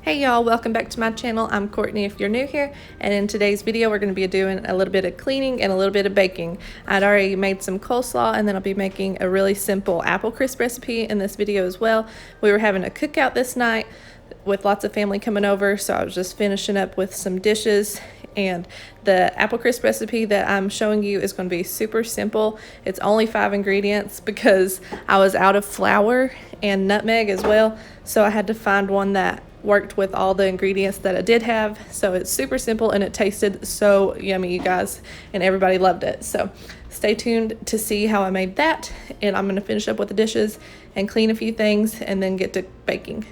Hey y'all, welcome back to my channel. I'm Courtney if you're new here, and in today's video we're going to be doing a little bit of cleaning and a little bit of baking. I'd already made some coleslaw, and then I'll be making a really simple apple crisp recipe in this video as well. We were having a cookout this night with lots of family coming over, so I was just finishing up with some dishes, and the apple crisp recipe that I'm showing you is going to be super simple. It's only 5 ingredients because I was out of flour and nutmeg as well, so I had to find one that worked with all the ingredients that I did have. So it's super simple and it tasted so yummy, you guys, and everybody loved it. So stay tuned to see how I made that, and I'm going to finish up with the dishes and clean a few things and then get to baking.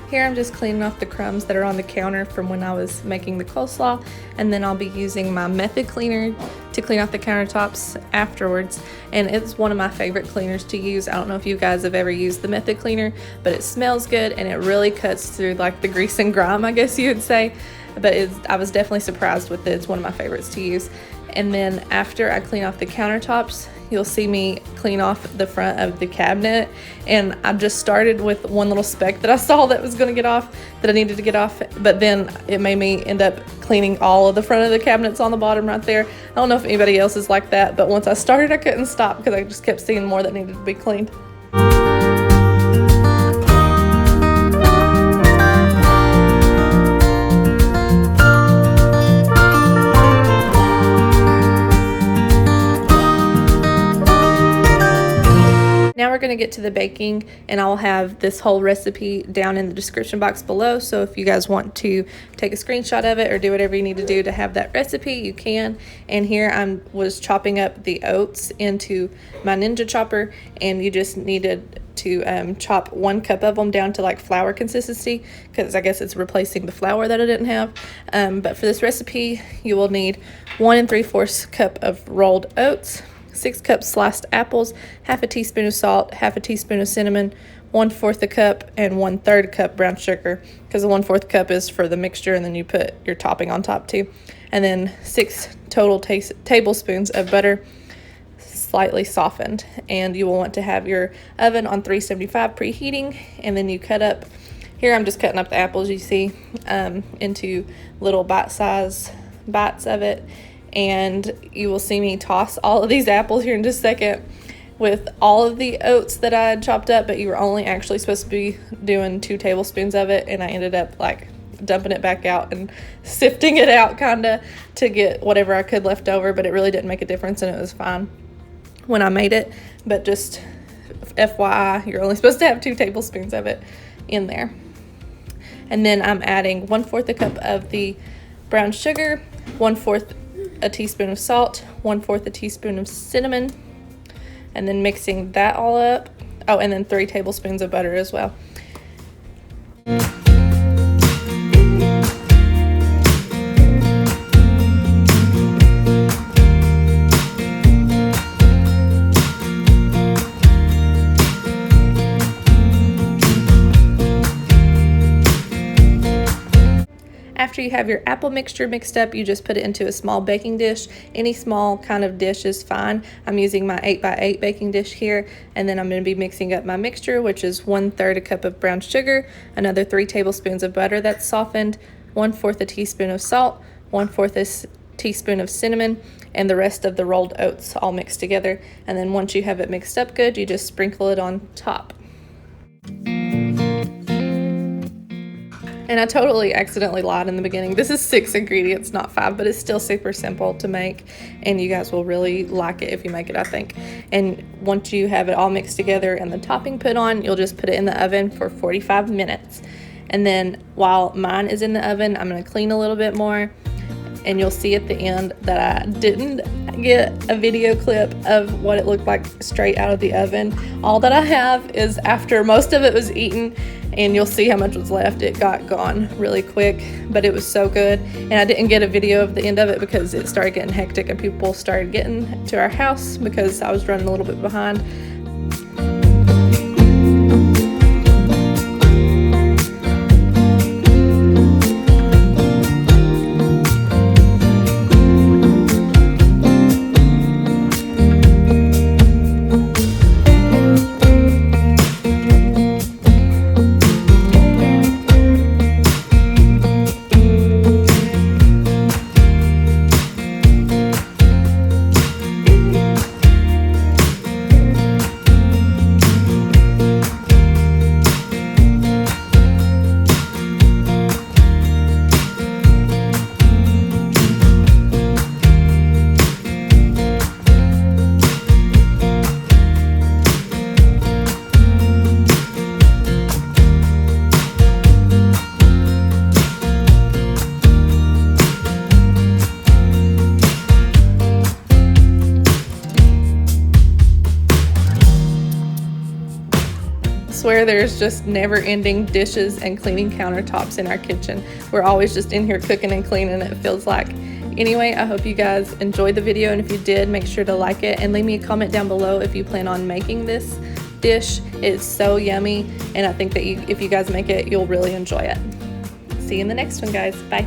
Here I'm just cleaning off the crumbs that are on the counter from when I was making the coleslaw, and then I'll be using my method cleaner to clean off the countertops afterwards. And it's one of my favorite cleaners to use. I don't know if you guys have ever used the method cleaner, but it smells good and it really cuts through like the grease and grime, I guess you would say. But I was definitely surprised with it. It's one of my favorites to use. And then after I clean off the countertops, you'll see me clean off the front of the cabinet. And I just started with one little speck that I saw that was going to get off, that I needed to get off. But then it made me end up cleaning all of the front of the cabinets on the bottom right there. I don't know if anybody else is like that, but once I started, I couldn't stop because I just kept seeing more that needed to be cleaned. Now we're going to get to the baking, and I'll have this whole recipe down in the description box below, so if you guys want to take a screenshot of it or do whatever you need to do to have that recipe, you can. And here I was chopping up the oats into my Ninja chopper, and you just needed to chop 1 cup of them down to like flour consistency, because I guess it's replacing the flour that I didn't have. But for this recipe you will need 1 3/4 cup of rolled oats, 6 cups sliced apples, half a teaspoon of salt, half a teaspoon of cinnamon, 1/4 a cup, and 1/3 cup brown sugar, because the 1/4 cup is for the mixture, and then you put your topping on top too. And then 6 total tablespoons of butter, slightly softened. And you will want to have your oven on 375 preheating, and then you cut up, here I'm just cutting up the apples you see into little bite-sized bites of it. And you will see me toss all of these apples here in just a second with all of the oats that I had chopped up, but you were only actually supposed to be doing 2 tablespoons of it, and I ended up like dumping it back out and sifting it out kind of to get whatever I could left over, but it really didn't make a difference and it was fine when I made it. But just FYI, you're only supposed to have 2 tablespoons of it in there. And then I'm adding 1/4 a cup of the brown sugar, 1/4 a teaspoon of salt, 1/4 a teaspoon of cinnamon, and then mixing that all up. Oh, and then 3 tablespoons of butter as well. After you have your apple mixture mixed up, you just put it into a small baking dish. Any small kind of dish is fine. I'm using my 8x8 baking dish here, and then I'm going to be mixing up my mixture, which is 1/3 a cup of brown sugar, another 3 tablespoons of butter that's softened, 1/4 a teaspoon of salt, 1/4 a teaspoon of cinnamon, and the rest of the rolled oats all mixed together. And then once you have it mixed up good, you just sprinkle it on top. And I totally accidentally lied in the beginning. This is 6 ingredients, not 5, but it's still super simple to make, and you guys will really like it if you make it, I think. And once you have it all mixed together and the topping put on, you'll just put it in the oven for 45 minutes. And then while mine is in the oven, I'm going to clean a little bit more, and you'll see at the end that I didn't get a video clip of what it looked like straight out of the oven. All that I have is after most of it was eaten, and you'll see how much was left. It got gone really quick, but it was so good. And I didn't get a video of the end of it because it started getting hectic and people started getting to our house because I was running a little bit behind. Swear there's just never-ending dishes and cleaning countertops in our kitchen. We're always just in here cooking and cleaning, it feels like. Anyway, I hope you guys enjoyed the video, and if you did, make sure to like it and leave me a comment down below if you plan on making this dish. It's so yummy, and I think that if you guys make it, you'll really enjoy it. See you in the next one, guys. Bye.